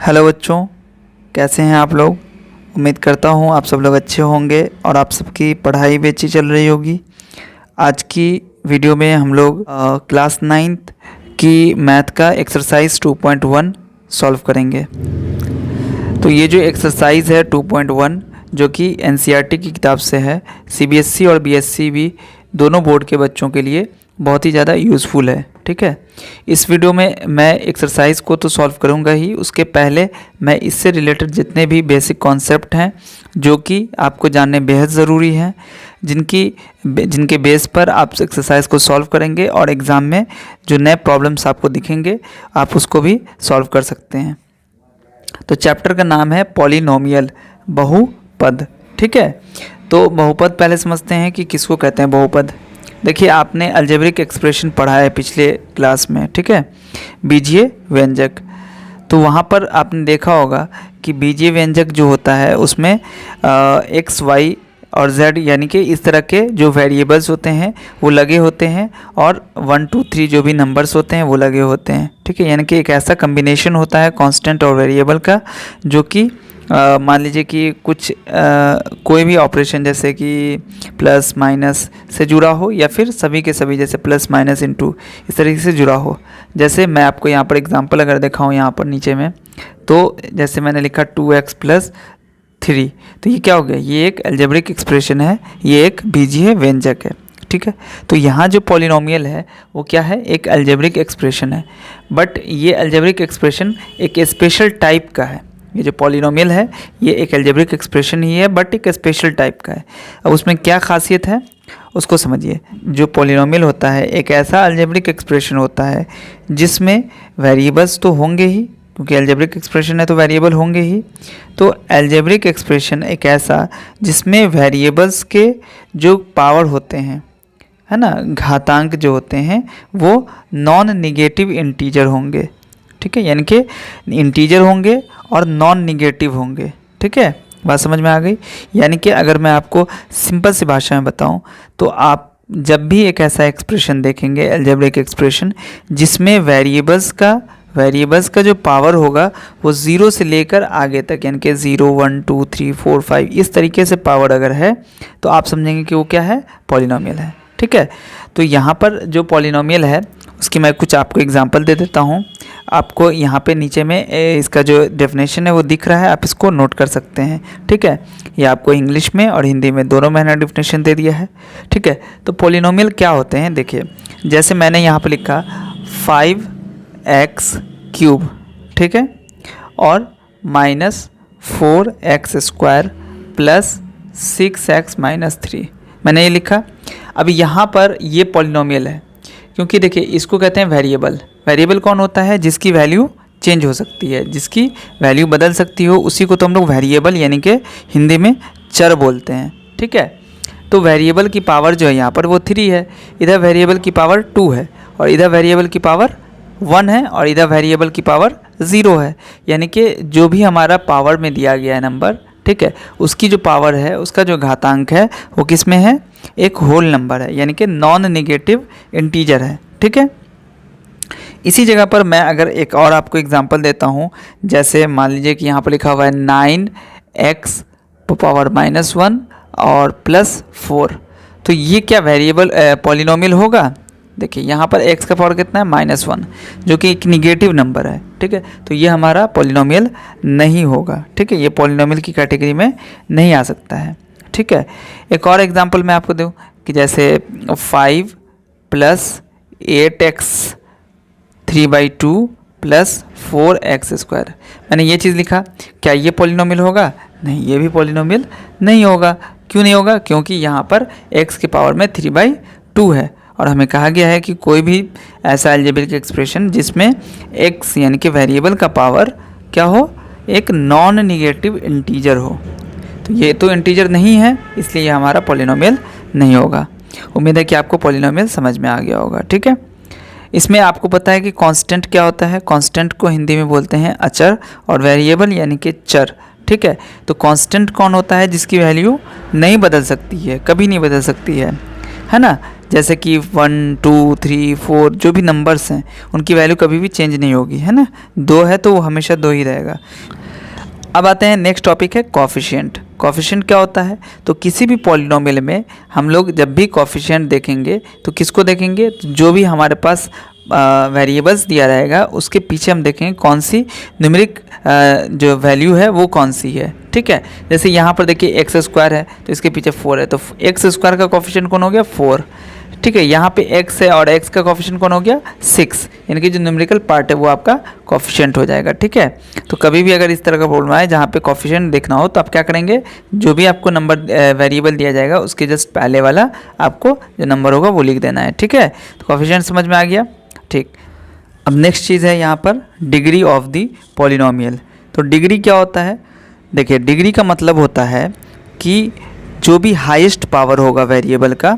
Hello बच्चों, कैसे हैं आप लोग। उम्मीद करता हूँ आप सब लोग अच्छे होंगे और आप सबकी पढ़ाई भी अच्छी चल रही होगी। आज की वीडियो में हम लोग क्लास 9th की मैथ का एक्सरसाइज 2.1 सॉल्व करेंगे। तो ये जो एक्सरसाइज है 2.1 जो कि एनसीईआरटी की किताब से है, सीबीएसई और बीएसई भी दोनों बोर्ड के बच्चों के लिए बहुत ही ज़्यादा यूज़फुल है। ठीक है, इस वीडियो में मैं एक्सरसाइज को तो सॉल्व करूंगा ही, उसके पहले मैं इससे रिलेटेड जितने भी बेसिक कॉन्सेप्ट हैं जो कि आपको जानने बेहद ज़रूरी हैं, जिनके बेस पर आप एक्सरसाइज को सॉल्व करेंगे और एग्ज़ाम में जो नए प्रॉब्लम्स आपको दिखेंगे आप उसको भी सॉल्व कर सकते हैं। तो चैप्टर का नाम है पॉलिनोमियल, बहुपद। ठीक है, तो बहुपद पहले समझते हैं कि किसको कहते हैं बहुपद। देखिए, आपने अलजेब्रिक एक्सप्रेशन पढ़ा है पिछले क्लास में, ठीक है, बीजीय व्यंजक। तो वहाँ पर आपने देखा होगा कि बीजीय व्यंजक जो होता है उसमें एक्स वाई और जेड यानी कि इस तरह के जो वेरिएबल्स होते हैं वो लगे होते हैं और 1 2 3 जो भी नंबर्स होते हैं वो लगे होते हैं। ठीक है, यानी कि एक ऐसा कम्बिनेशन होता है कांस्टेंट और वेरिएबल का जो कि मान लीजिए कि कुछ कोई भी ऑपरेशन जैसे कि प्लस माइनस से जुड़ा हो या फिर सभी के सभी जैसे प्लस माइनस इनटू इस तरीके से जुड़ा हो। जैसे मैं आपको यहाँ पर एग्जांपल अगर दिखाऊँ यहाँ पर नीचे में, तो जैसे मैंने लिखा 2x + 3, तो ये क्या हो गया, ये एक अलजेब्रिक एक्सप्रेशन है, ये एक बीजीय व्यंजक है। ठीक है, तो यहाँ जो पॉलिनोमियल है वो क्या है, एक अलजेब्रिक एक्सप्रेशन है। बट ये अलजेब्रिक एक्सप्रेशन एक स्पेशल टाइप का है। ये जो पॉलिनोमियल है ये एक अलजेब्रिक एक्सप्रेशन ही है बट एक स्पेशल टाइप का है। अब उसमें क्या खासियत है उसको समझिए। जो पॉलिनोमियल होता है एक ऐसा अलजेब्रिक एक्सप्रेशन होता है जिसमें वेरिएबल्स तो होंगे ही, क्योंकि अलजेब्रिक एक्सप्रेशन है तो वेरिएबल होंगे ही। तो अलजेब्रिक एक्सप्रेशन एक ऐसा जिसमें वेरिएबल्स के जो पावर होते हैं, है ना, घातांक जो होते हैं वो नॉन निगेटिव इंटीजर होंगे। ठीक है, यानी कि इंटीजर होंगे और नॉन निगेटिव होंगे। ठीक है, बात समझ में आ गई। यानी कि अगर मैं आपको सिंपल सी भाषा में बताऊं तो आप जब भी एक ऐसा एक्सप्रेशन देखेंगे अलजेब्रिक एक्सप्रेशन जिसमें वेरिएबल्स का जो पावर होगा वो 0 से लेकर आगे तक, यानी कि 0 1 2 3 4 5 इस तरीके से पावर अगर है तो आप समझेंगे कि वो क्या है, पॉलिनोमियल है। ठीक है, तो यहाँ पर जो पॉलिनोमियल है उसकी मैं कुछ आपको एग्जांपल दे देता हूँ। आपको यहाँ पे नीचे में इसका जो डेफिनेशन है वो दिख रहा है, आप इसको नोट कर सकते हैं। ठीक है, ये आपको इंग्लिश में और हिंदी में दोनों में डेफिनेशन दे दिया है। ठीक है, तो पॉलिनोमियल क्या होते हैं देखिए, जैसे मैंने यहाँ पे लिखा 5x³ ठीक है, और -4x² + 6x - 3 मैंने ये लिखा। अब यहाँ पर ये पॉलिनोमियल है क्योंकि देखिए इसको कहते हैं वेरिएबल। वेरिएबल कौन होता है, जिसकी वैल्यू चेंज हो सकती है, जिसकी वैल्यू बदल सकती हो, उसी को तो हम लोग वेरिएबल यानी कि हिंदी में चर बोलते हैं। ठीक है, तो वेरिएबल की पावर जो है यहाँ पर वो 3 है, इधर वेरिएबल की पावर 2 है और इधर वेरिएबल की पावर 1 है और इधर वेरिएबल की पावर 0 है। यानी कि जो भी हमारा पावर में दिया गया है नंबर, ठीक है, उसकी जो पावर है, उसका जो घातांक है वो किस में है, एक होल नंबर है, यानी कि नॉन निगेटिव इंटीजर है। ठीक है, इसी जगह पर मैं अगर एक और आपको एग्जांपल देता हूँ, जैसे मान लीजिए कि यहाँ पर लिखा हुआ है 9x⁻⁻1 और +4, तो ये क्या वेरिएबल पॉलिनोमियल होगा। देखिए यहाँ पर x का पावर कितना है, -1, जो कि एक निगेटिव नंबर है। ठीक है, तो ये हमारा पॉलिनोमियल नहीं होगा। ठीक है, ये पॉलिनोमियल की कैटेगरी में नहीं आ सकता है। ठीक है, एक और एग्जांपल मैं आपको दूं कि जैसे 5 + 8x³ + 4x², मैंने ये चीज़ लिखा, क्या ये पॉलिनोमियल होगा, नहीं, ये भी पॉलिनोमियल नहीं होगा। क्यों नहीं होगा, क्योंकि यहाँ पर x की पावर में 3/2 है और हमें कहा गया है कि कोई भी ऐसा अलजेब्रिक एक्सप्रेशन जिसमें x यानी कि वेरिएबल का पावर क्या हो, एक नॉन निगेटिव इंटीजर हो। तो ये तो इंटीजर नहीं है, इसलिए ये हमारा पॉलिनोमियल नहीं होगा। उम्मीद है कि आपको पॉलिनोमियल समझ में आ गया होगा। ठीक है, इसमें आपको पता है कि कांस्टेंट क्या होता है, कांस्टेंट को हिंदी में बोलते हैं अचर और वेरिएबल यानी कि चर। ठीक है, तो कांस्टेंट कौन होता है, जिसकी वैल्यू नहीं बदल सकती है, कभी नहीं बदल सकती है ना। जैसे कि 1 2 3 4 जो भी नंबर्स हैं उनकी वैल्यू कभी भी चेंज नहीं होगी, है ना। 2 है तो वो हमेशा 2 ही रहेगा। अब आते हैं नेक्स्ट टॉपिक है कॉफिशिएंट। कॉफिशिएंट क्या होता है? तो किसी भी पॉलिनोमियल में हम लोग जब भी कॉफिशिएंट देखेंगे तो किसको देखेंगे? जो भी हमारे पास वेरिएबल्स दिया रहेगा उसके पीछे हम देखेंगे कौन सी न्यूमेरिक जो वैल्यू है वो कौन सी है, ठीक है। जैसे यहाँ पर देखिए एक्स स्क्वायर है तो इसके पीछे 4 है, तो एक्स स्क्वायर का कॉफिशिएंट कौन हो गया? 4, ठीक है। यहाँ पे x है और x का कॉफिशिएंट कौन हो गया? 6, यानी कि जो न्यूमेरिकल पार्ट है वो आपका कॉफिशिएंट हो जाएगा, ठीक है। तो कभी भी अगर इस तरह का प्रॉब्लम आए जहाँ पे कॉफिशिएंट देखना हो तो आप क्या करेंगे? जो भी आपको नंबर वेरिएबल दिया जाएगा उसके जस्ट पहले वाला आपको जो नंबर होगा वो लिख देना है, ठीक है। तो कॉफिशिएंट समझ में आ गया, ठीक। अब नेक्स्ट चीज़ है यहाँ पर डिग्री ऑफ द पॉलिनोमियल। तो डिग्री क्या होता है? देखिए, डिग्री का मतलब होता है कि जो भी हाईएस्ट पावर होगा वेरिएबल का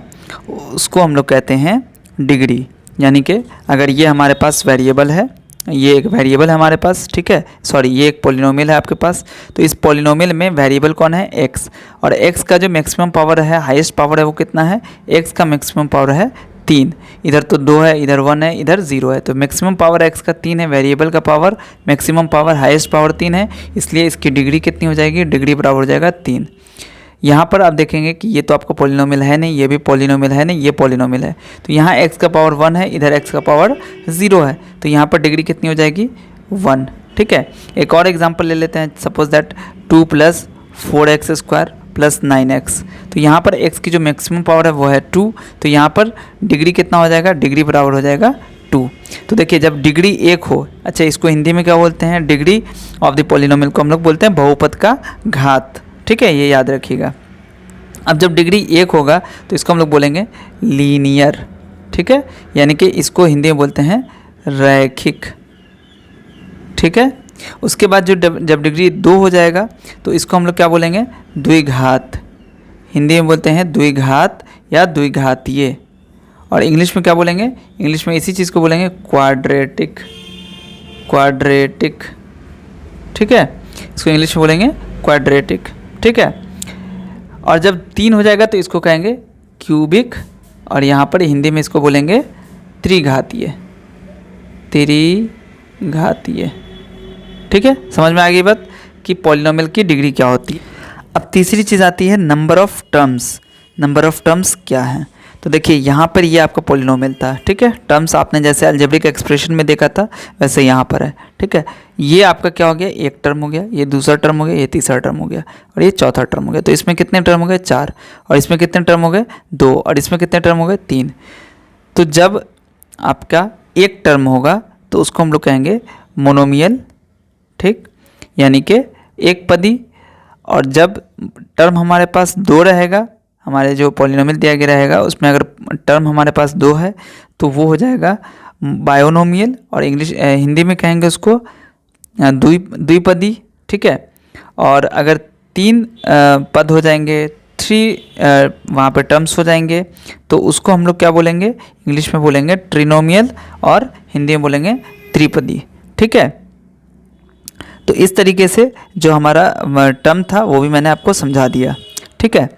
उसको हम लोग कहते हैं डिग्री। यानी कि अगर ये हमारे पास वेरिएबल है, ये एक वेरिएबल है हमारे पास, ठीक है, सॉरी ये एक पॉलिनोमियल है आपके पास, तो इस पॉलिनोमियल में वेरिएबल कौन है? x, और x का जो मैक्सिमम पावर है, हाईएस्ट पावर है वो कितना है? x का मैक्सिमम पावर है 3। इधर तो 2 है, इधर 1 है, इधर 0 है, तो मैक्सिमम पावर x का 3 है, वेरिएबल का power maximum power highest power 3 है, इसलिए इसकी डिग्री कितनी हो जाएगी? डिग्री बराबर हो जाएगा 3। यहाँ पर आप देखेंगे कि ये तो आपका पॉलिनोमियल है नहीं, ये भी पॉलिनोमियल है नहीं, ये पॉलिनोमियल है, तो यहाँ x का पावर 1 है, इधर x का पावर 0 है, तो यहाँ पर डिग्री कितनी हो जाएगी? 1, ठीक है। एक और एग्जांपल ले लेते हैं, सपोज दैट 2 + 4x² + 9x। तो यहाँ पर x की जो मैक्सिमम पावर है वो है 2, तो यहाँ पर डिग्री कितना हो जाएगा? डिग्री बराबर हो जाएगा 2। तो देखिए, जब डिग्री 1 हो, अच्छा इसको हिंदी में क्या बोलते हैं? डिग्री ऑफ द पॉलिनोमियल को हम लोग बोलते हैं बहुपद का घात, ठीक है, ये याद रखिएगा। अब जब डिग्री 1 होगा तो इसको हम लोग बोलेंगे लीनियर, ठीक है, यानी कि इसको हिंदी में बोलते हैं रैखिक, ठीक है। उसके बाद जब डिग्री 2 हो जाएगा तो इसको हम लोग क्या बोलेंगे? द्विघात, हिंदी में बोलते हैं द्विघात या द्विघातीय, और इंग्लिश में क्या बोलेंगे? इंग्लिश में इसी चीज़ को बोलेंगे क्वाड्रेटिक, क्वाड्रेटिक, ठीक है, इसको इंग्लिश में बोलेंगे क्वाड्रेटिक, ठीक है। और जब 3 हो जाएगा तो इसको कहेंगे क्यूबिक, और यहाँ पर हिंदी में इसको बोलेंगे त्रिघातीय, त्रिघातीय, ठीक है। समझ में आ गई बात कि पॉलिनोमियल की डिग्री क्या होती है। अब तीसरी चीज़ आती है number of terms. Number of terms क्या है? तो देखिए, यहाँ पर ये आपका पॉलिनोमियल था, ठीक है। टर्म्स आपने जैसे अलजेब्रिक एक्सप्रेशन में देखा था वैसे यहाँ पर है, ठीक है। ये आपका क्या हो गया? एक टर्म हो गया, ये दूसरा टर्म हो गया, ये तीसरा टर्म हो गया, और ये चौथा टर्म हो गया। तो इसमें कितने टर्म हो गए? 4, और इसमें कितने टर्म हो गए? 2, और इसमें कितने टर्म हो गए? 3। तो जब आपका एक टर्म होगा तो उसको हम लोग कहेंगे मोनोमियल, ठीक, यानी कि एक पदी। और जब टर्म हमारे पास 2 रहेगा, हमारे जो पॉलिनोमियल दिया गया रहेगा उसमें अगर टर्म हमारे पास 2 है तो वो हो जाएगा बायोनोमियल, और हिंदी में कहेंगे उसको द्विपदी, ठीक है। और अगर 3 पद हो जाएंगे, 3 वहाँ पे टर्म्स हो जाएंगे तो उसको हम लोग क्या बोलेंगे? इंग्लिश में बोलेंगे ट्रिनोमियल, और हिंदी में बोलेंगे त्रिपदी, ठीक है। तो इस तरीके से जो हमारा टर्म था वो भी मैंने आपको समझा दिया, ठीक है।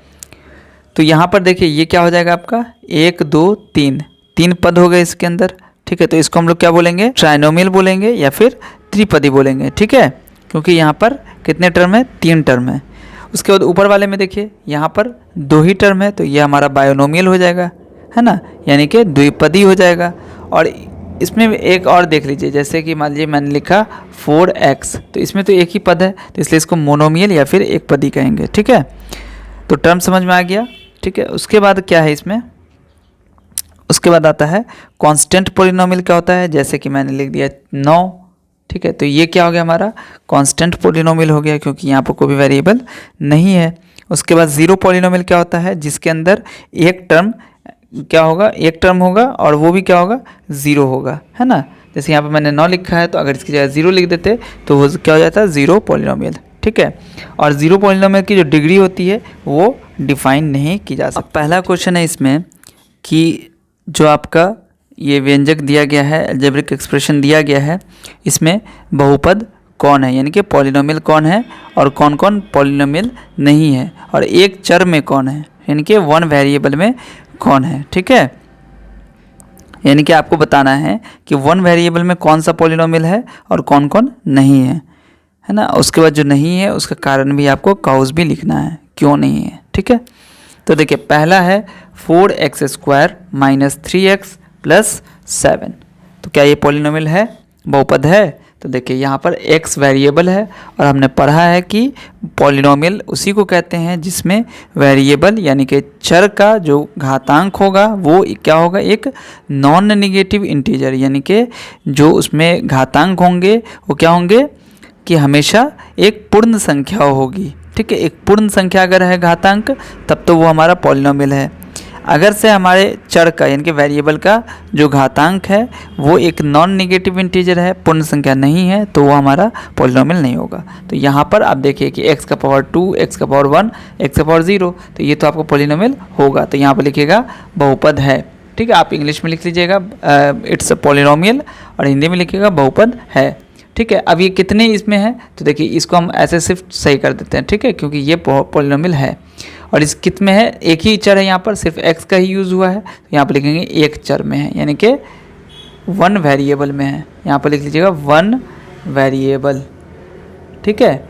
तो यहाँ पर देखिए ये क्या हो जाएगा आपका? 1 2 3 पद हो गए इसके अंदर, ठीक है। तो इसको हम लोग क्या बोलेंगे? ट्राइनोमियल बोलेंगे या फिर त्रिपदी बोलेंगे, ठीक है, क्योंकि यहाँ पर कितने टर्म है? 3 टर्म है। उसके बाद ऊपर वाले में देखिए यहाँ पर 2 ही टर्म है, तो ये हमारा बायोनोमियल हो जाएगा, है ना, यानी कि द्विपदी हो जाएगा। और इसमें एक और देख लीजिए, जैसे कि मान लीजिए मैंने लिखा 4x, तो इसमें तो एक ही पद है, तो इसलिए इसको मोनोमियल या फिर एक पदी कहेंगे, ठीक है। तो टर्म समझ में आ गया, ठीक है। उसके बाद क्या है इसमें? उसके बाद आता है कांस्टेंट पॉलिनोमियल। क्या होता है? जैसे कि मैंने लिख दिया 9, ठीक है, तो ये क्या हो गया हमारा? कांस्टेंट पॉलिनोमियल हो गया, क्योंकि यहाँ पर कोई भी वेरिएबल नहीं है। उसके बाद 0 पॉलिनोमियल क्या होता है? जिसके अंदर एक टर्म क्या होगा? एक टर्म होगा, और वो भी क्या होगा? 0 होगा, है ना। जैसे यहाँ पर मैंने 9 लिखा है, तो अगर इसकी जगह 0 लिख देते तो वो क्या हो जाता है? 0 पॉलिनोमियल, ठीक है। और 0 पॉलिनोमियल की जो डिग्री होती है वो डिफाइन नहीं की जा सकती। अब पहला क्वेश्चन है इसमें कि जो आपका ये व्यंजक दिया गया है, अलजेब्रिक एक्सप्रेशन दिया गया है, इसमें बहुपद कौन है, यानी कि पॉलिनोमियल कौन है और कौन कौन पॉलिनोमियल नहीं है, और एक चर में कौन है, यानी कि 1 वेरिएबल में कौन है, ठीक है। यानी कि आपको बताना है कि वन वेरिएबल में कौन सा पॉलिनोमियल है और कौन कौन नहीं है ना। उसके बाद जो नहीं है उसका कारण भी आपको काउज भी लिखना है, क्यों नहीं है, ठीक है। तो देखिए पहला है 4x² माइनस 3x प्लस 7। तो क्या ये पॉलिनोमियल है, बहुपद है? तो देखिए यहाँ पर x वेरिएबल है और हमने पढ़ा है कि पॉलिनोमियल उसी को कहते हैं जिसमें वेरिएबल यानी कि चर का जो घातांक होगा वो क्या होगा, एक नॉन नेगेटिव इंटीजर, यानी कि जो उसमें घातांक होंगे वो क्या होंगे कि हमेशा एक पूर्ण संख्या होगी, ठीक है। एक पूर्ण संख्या अगर है घातांक तब तो वो हमारा पॉलिनोमियल है। अगर से हमारे चर का यानी कि वेरिएबल का जो घातांक है वो एक नॉन नेगेटिव इंटीजर है, पूर्ण संख्या नहीं है, तो वो हमारा पॉलिनोमियल नहीं होगा। तो यहाँ पर आप देखिए कि x का पावर 2, x का पावर 1, x का पावर 0, तो ये तो आपको पॉलिनोमियल होगा। तो यहाँ पर लिखिएगा बहुपद है, ठीक है। आप इंग्लिश में लिख लीजिएगा इट्स अ पॉलिनोमियल और हिंदी में लिखिएगा बहुपद है, ठीक है। अब ये कितने इसमें है, तो देखिए इसको हम ऐसे सिर्फ सही कर देते हैं, ठीक है, क्योंकि ये पॉलिनोमियल है। और इस कित में है, एक ही चर है, यहाँ पर सिर्फ x का ही यूज़ हुआ है, तो यहाँ पर लिखेंगे एक चर में है, यानी कि वन वेरिएबल में है। यहाँ पर लिख लीजिएगा वन वेरिएबल, ठीक है,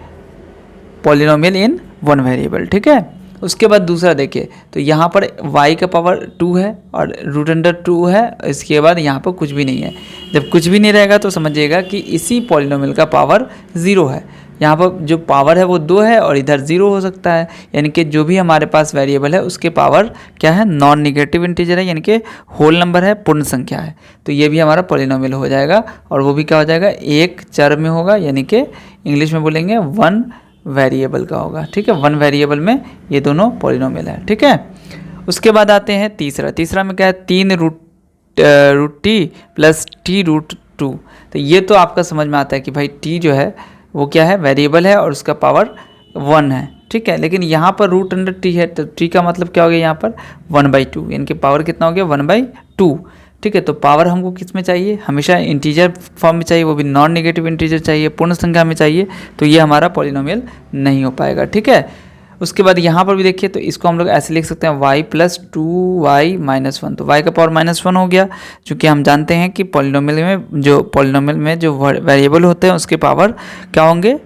पॉलिनोमियल इन वन वेरिएबल, ठीक है। उसके बाद दूसरा देखिए, तो यहाँ पर y का पावर 2 है और √2 है, इसके बाद यहाँ पर कुछ भी नहीं है। जब कुछ भी नहीं रहेगा तो समझिएगा कि इसी पॉलिनोमियल का पावर 0 है। यहाँ पर जो पावर है वो 2 है और इधर 0 हो सकता है, यानी कि जो भी हमारे पास वेरिएबल है उसके पावर क्या है, नॉन नेगेटिव इंटीजर है, यानी कि होल नंबर है, पूर्ण संख्या है। तो ये भी हमारा पॉलिनोमियल हो जाएगा और वो भी क्या हो जाएगा, एक चर में होगा, यानी कि इंग्लिश में बोलेंगे वन वेरिएबल का होगा, ठीक है। वन वेरिएबल में ये दोनों पॉलिनोमियल है, ठीक है। उसके बाद आते हैं तीसरा में क्या है, 3√t प्लस t√2। तो ये तो आपका समझ में आता है कि भाई t जो है वो क्या है, वेरिएबल है और उसका पावर 1 है, ठीक है। लेकिन यहाँ पर √t है, तो t का मतलब क्या हो गया यहाँ पर 1/2, यानी कि पावर कितना हो गया 1/2, ठीक है। तो पावर हमको किस में चाहिए, हमेशा इंटीजर फॉर्म में चाहिए, वो भी नॉन नेगेटिव इंटीजर चाहिए, पूर्ण संख्या में चाहिए, तो ये हमारा पॉलिनोमियल नहीं हो पाएगा, ठीक है। उसके बाद यहाँ पर भी देखिए, तो इसको हम लोग ऐसे लिख सकते हैं y + 2y - 1। तो y का पावर -1 हो गया, क्योंकि हम जानते हैं कि पॉलिनोमियल में जो वेरिएबल होते हैं उसके पावर क्या होंगे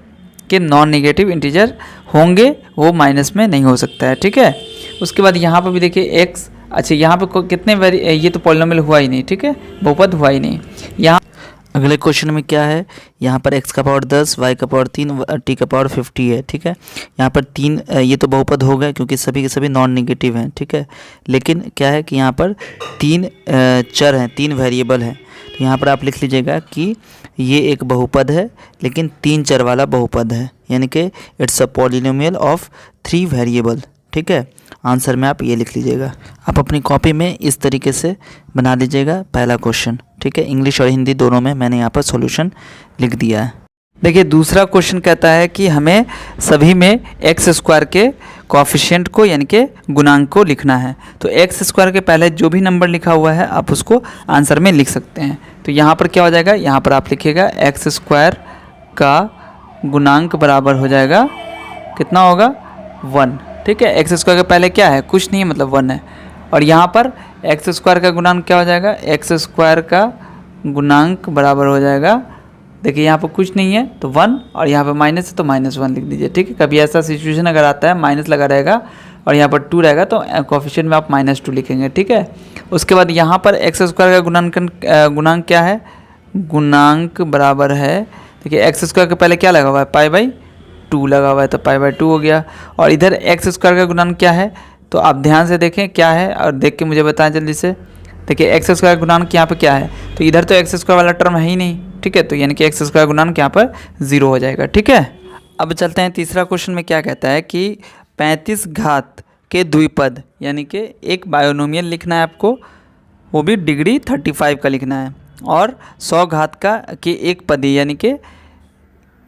कि नॉन नेगेटिव इंटीजर होंगे, वो माइनस में नहीं हो सकता है, ठीक है। उसके बाद यहाँ पर भी देखिए x, अच्छा यहाँ पे कितने ये तो पॉलिनोमियल हुआ ही नहीं, ठीक है, बहुपद हुआ ही नहीं। यहाँ अगले क्वेश्चन में क्या है, यहाँ पर x का पावर 10, y का पावर 3, t का पावर 50 है, ठीक है। यहाँ पर 3 ये तो बहुपद हो गए क्योंकि सभी के सभी नॉन नेगेटिव हैं, ठीक है। लेकिन क्या है कि यहाँ पर 3 चर हैं, 3 वेरिएबल हैं। तो यहाँ पर आप लिख लीजिएगा कि ये एक बहुपद है लेकिन 3 चर वाला बहुपद है, यानी कि it's a polynomial of 3 variable, ठीक है। आंसर में आप ये लिख लीजिएगा। आप अपनी कॉपी में इस तरीके से बना लीजिएगा पहला क्वेश्चन, ठीक है। इंग्लिश और हिंदी दोनों में मैंने यहाँ पर सॉल्यूशन लिख दिया है। देखिए दूसरा क्वेश्चन कहता है कि हमें सभी में x² के कोएफिशिएंट को यानी कि गुणांक को लिखना है। तो x² के पहले जो भी नंबर लिखा हुआ है आप उसको आंसर में लिख सकते हैं। तो यहाँ पर क्या हो जाएगा, यहाँ पर आप लिखिएगा x² का गुणांक बराबर हो जाएगा, कितना होगा 1, ठीक है। x² के पहले क्या है, कुछ नहीं है, मतलब 1 है। और यहाँ पर x² का गुणांक क्या हो जाएगा, x² का गुणांक बराबर हो जाएगा, देखिए यहाँ पर कुछ नहीं है तो 1 और यहाँ पर माइनस है तो -1 लिख दीजिए, ठीक है। कभी ऐसा सिचुएशन अगर आता है माइनस लगा रहेगा और यहाँ पर 2 रहेगा तो कोएफिशिएंट में आप -2 लिखेंगे, ठीक है। उसके बाद यहाँ पर x² का गुणांक क्या है, गुणांक बराबर है, देखिए x² के पहले क्या लगा हुआ है, π/2 लगा हुआ है, तो π/2 हो गया। और इधर x² का गुणांक क्या है, तो आप ध्यान से देखें क्या है और देख के मुझे बताएं जल्दी से। देखिए x² गुणांक यहाँ पे क्या है, तो इधर तो x² वाला टर्म है ही नहीं, ठीक है। तो यानी कि x² गुणांक यहाँ पर 0 हो जाएगा, ठीक है। अब चलते हैं तीसरा क्वेश्चन में क्या कहता है कि 35 घात के द्विपद यानी कि एक बायोनोमियल लिखना है आपको, वो भी डिग्री 35 का लिखना है, और 100 घात का कि एक पदी यानी कि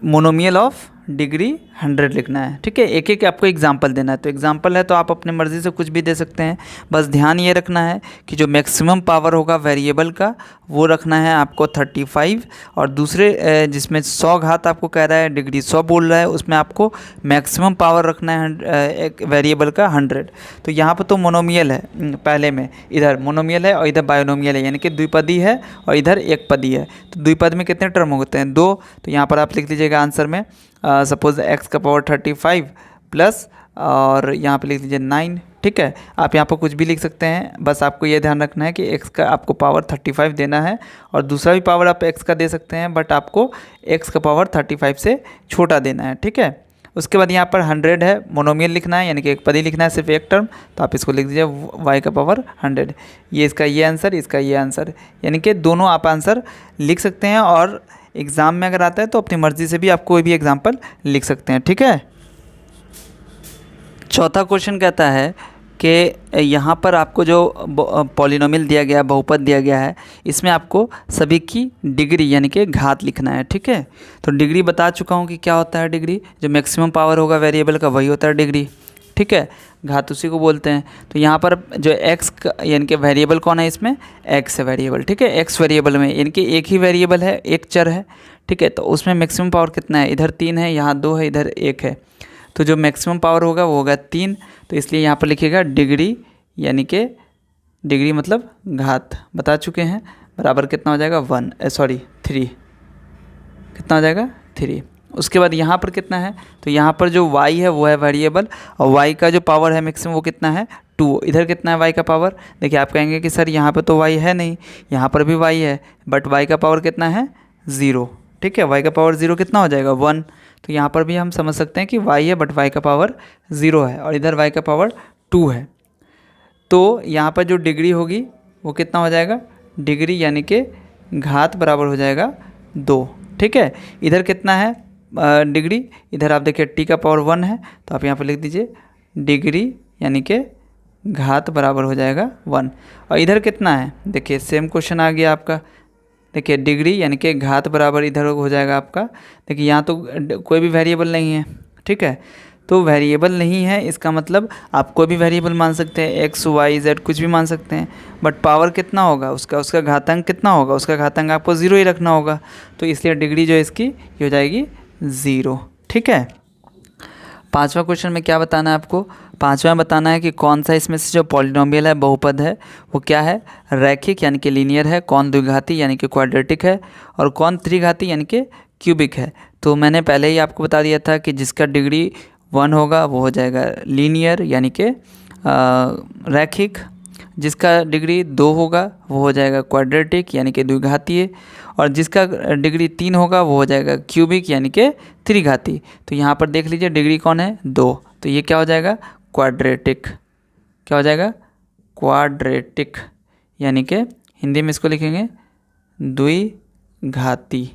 मोनोमियल ऑफ डिग्री 100 लिखना है। ठीक है, एक एक आपको एग्जांपल देना है। तो एग्जांपल है तो आप अपने मर्ज़ी से कुछ भी दे सकते हैं, बस ध्यान ये रखना है कि जो मैक्सिमम पावर होगा वेरिएबल का वो रखना है आपको 35, और दूसरे जिसमें 100 घात आपको कह रहा है, डिग्री 100 बोल रहा है, उसमें आपको मैक्सिमम पावर रखना है एक वेरिएबल का 100। तो यहाँ पर तो मोनोमियल है, पहले में इधर मोनोमियल है और इधर बायोनोमियल है, यानी कि द्विपदी है और इधर एक पदी है। तो द्विपद में कितने टर्म होते हैं? 2। तो यहाँ पर आप लिख लीजिएगा आंसर में सपोज x का पावर 35 प्लस और यहाँ पे लिख लीजिए 9। ठीक है, आप यहाँ पर कुछ भी लिख सकते हैं, बस आपको ये ध्यान रखना है कि x का आपको पावर 35 देना है, और दूसरा भी पावर आप x का दे सकते हैं, बट आपको x का पावर 35 से छोटा देना है। ठीक है, उसके बाद यहाँ पर 100 है, मोनोमियल लिखना है, यानी कि एक पदी लिखना है, सिर्फ एक टर्म। तो आप इसको लिख दीजिए y का पावर 100। ये इसका ये आंसर, इसका ये आंसर, यानी कि दोनों आप आंसर लिख सकते हैं, और एग्ज़ाम में अगर आता है तो अपनी मर्ज़ी से भी आप कोई भी एग्जाम्पल लिख सकते हैं। ठीक है, चौथा क्वेश्चन कहता है कि यहाँ पर आपको जो पॉलिनोमियल दिया गया, बहुपद दिया गया है, इसमें आपको सभी की डिग्री यानी कि घात लिखना है। ठीक है, तो डिग्री बता चुका हूँ कि क्या होता है डिग्री, जो मैक्सिमम पावर होगा वेरिएबल का वही होता है डिग्री। ठीक है, घात उसी को बोलते हैं। तो यहाँ पर जो x यानी कि वेरिएबल कौन है इसमें? x है वेरिएबल। ठीक है, x वेरिएबल में यानी कि एक ही वेरिएबल है, एक चर है। ठीक है, तो उसमें मैक्सिमम पावर कितना है? इधर 3 है, यहाँ 2 है, इधर 1 है। तो जो मैक्सिमम पावर होगा वो होगा 3। तो इसलिए यहाँ पर लिखिएगा डिग्री, यानी कि डिग्री मतलब घात बता चुके हैं, बराबर कितना हो जाएगा? 3। कितना हो जाएगा? 3। उसके बाद यहाँ पर कितना है? तो यहाँ पर जो y है वो है वेरिएबल, और y का जो पावर है मैक्सिमम वो कितना है? 2। इधर कितना है y का पावर? देखिए, आप कहेंगे कि सर यहाँ पे तो y है नहीं, यहाँ पर भी y है, बट y का पावर कितना है? 0। ठीक है, y का पावर 0 कितना हो जाएगा? 1। तो यहाँ पर भी हम समझ सकते हैं कि y है बट y का पावर 0 है, और इधर y का पावर 2 है। तो यहाँ पर जो डिग्री होगी वो कितना हो जाएगा? डिग्री यानी कि घात बराबर हो जाएगा 2। ठीक है, इधर कितना है डिग्री? इधर आप देखिए t का पावर 1 है, तो आप यहाँ पर लिख दीजिए डिग्री यानी कि घात बराबर हो जाएगा 1। और इधर कितना है? देखिए सेम क्वेश्चन आ गया आपका। देखिए डिग्री यानी कि घात बराबर इधर हो जाएगा आपका। देखिए यहाँ तो कोई भी वेरिएबल नहीं है। ठीक है, तो वेरिएबल नहीं है इसका मतलब आप कोई भी वेरिएबल मान सकते हैं, x y z कुछ भी मान सकते हैं, बट पावर कितना होगा उसका घातांक कितना होगा? उसका घातांक आपको 0 ही रखना होगा। तो इसलिए डिग्री जो है इसकी ये हो जाएगी 0। ठीक है, पांचवा क्वेश्चन में क्या बताना है आपको? पांचवा में बताना है कि कौन सा इसमें से जो पॉलिनोमियल है, बहुपद है, वो क्या है? रैखिक यानी कि लीनियर है, कौन द्विघाती यानी कि क्वाड्रेटिक है, और कौन त्रिघाती यानी कि क्यूबिक है। तो मैंने पहले ही आपको बता दिया था कि जिसका डिग्री 1 होगा वो हो जाएगा लीनियर यानी कि रैखिक, जिसका डिग्री 2 होगा वो हो जाएगा क्वाड्रेटिक यानी कि द्विघातीय, और जिसका डिग्री 3 होगा वो हो जाएगा क्यूबिक यानी कि त्रिघाती। तो यहाँ पर देख लीजिए डिग्री कौन है? 2। तो ये क्या हो जाएगा? क्वाड्रेटिक। क्या हो जाएगा? क्वाड्रेटिक, यानी कि हिंदी में इसको लिखेंगे द्विघाती।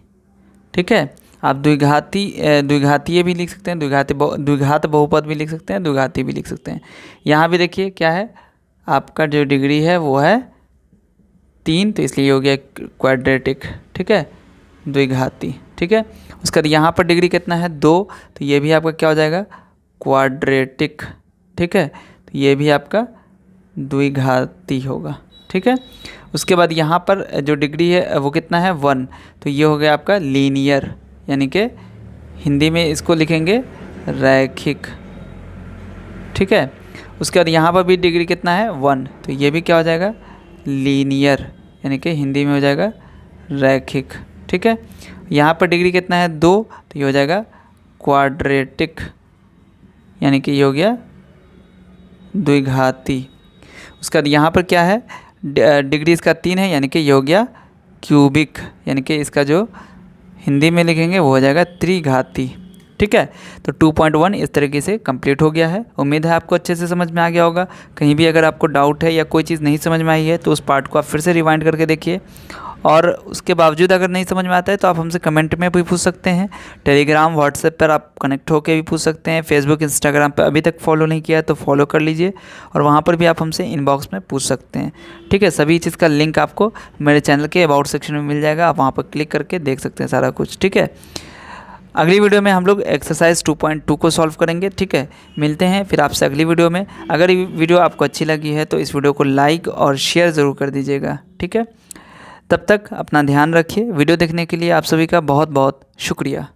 ठीक है, आप द्विघातीय भी लिख सकते हैं, द्विघात बहुपद भी लिख सकते हैं, द्विघाती भी लिख सकते हैं। यहाँ भी देखिए क्या है, आपका जो डिग्री है वो है 3, तो इसलिए हो गया क्वाड्रेटिक। ठीक है, द्विघाती। ठीक है, उसके बाद यहाँ पर डिग्री कितना है? 2, तो ये भी आपका क्या हो जाएगा? क्वाड्रेटिक। ठीक है, तो ये भी आपका द्विघाती होगा। ठीक है, उसके बाद यहाँ पर जो डिग्री है वो कितना है? 1, तो ये हो गया आपका लीनियर, यानी कि हिंदी में इसको लिखेंगे रैखिक। ठीक है, उसके बाद यहाँ पर भी डिग्री कितना है? 1, तो ये भी क्या हो जाएगा? लीनियर, यानी कि हिंदी में हो जाएगा रैखिक। ठीक है, यहाँ पर डिग्री कितना है? 2, तो ये हो जाएगा क्वाड्रेटिक, यानी कि ये हो गया द्विघाती। उसके बाद यहाँ पर क्या है? डिग्री इसका 3 है, यानी कि ये हो गया क्यूबिक, यानी कि इसका जो हिंदी में लिखेंगे वो हो जाएगा त्रिघाती। ठीक है, तो 2.1 इस तरीके से कंप्लीट हो गया है। उम्मीद है आपको अच्छे से समझ में आ गया होगा। कहीं भी अगर आपको डाउट है या कोई चीज़ नहीं समझ में आई है तो उस पार्ट को आप फिर से रिवाइंड करके देखिए, और उसके बावजूद अगर नहीं समझ में आता है तो आप हमसे कमेंट में भी पूछ सकते हैं। टेलीग्राम व्हाट्सएप पर आप कनेक्ट होकर भी पूछ सकते हैं। फेसबुक इंस्टाग्राम पर अभी तक फॉलो नहीं किया है तो फॉलो कर लीजिए, और वहाँ पर भी आप हमसे इनबॉक्स में पूछ सकते हैं। ठीक है, सभी चीज़ का लिंक आपको मेरे चैनल के अबाउट सेक्शन में मिल जाएगा, आप वहाँ पर क्लिक करके देख सकते हैं सारा कुछ। ठीक है, अगली वीडियो में हम लोग एक्सरसाइज 2.2 को सॉल्व करेंगे। ठीक है, मिलते हैं फिर आपसे अगली वीडियो में। अगर ये वीडियो आपको अच्छी लगी है तो इस वीडियो को लाइक और शेयर ज़रूर कर दीजिएगा। ठीक है, तब तक अपना ध्यान रखिए। वीडियो देखने के लिए आप सभी का बहुत बहुत शुक्रिया।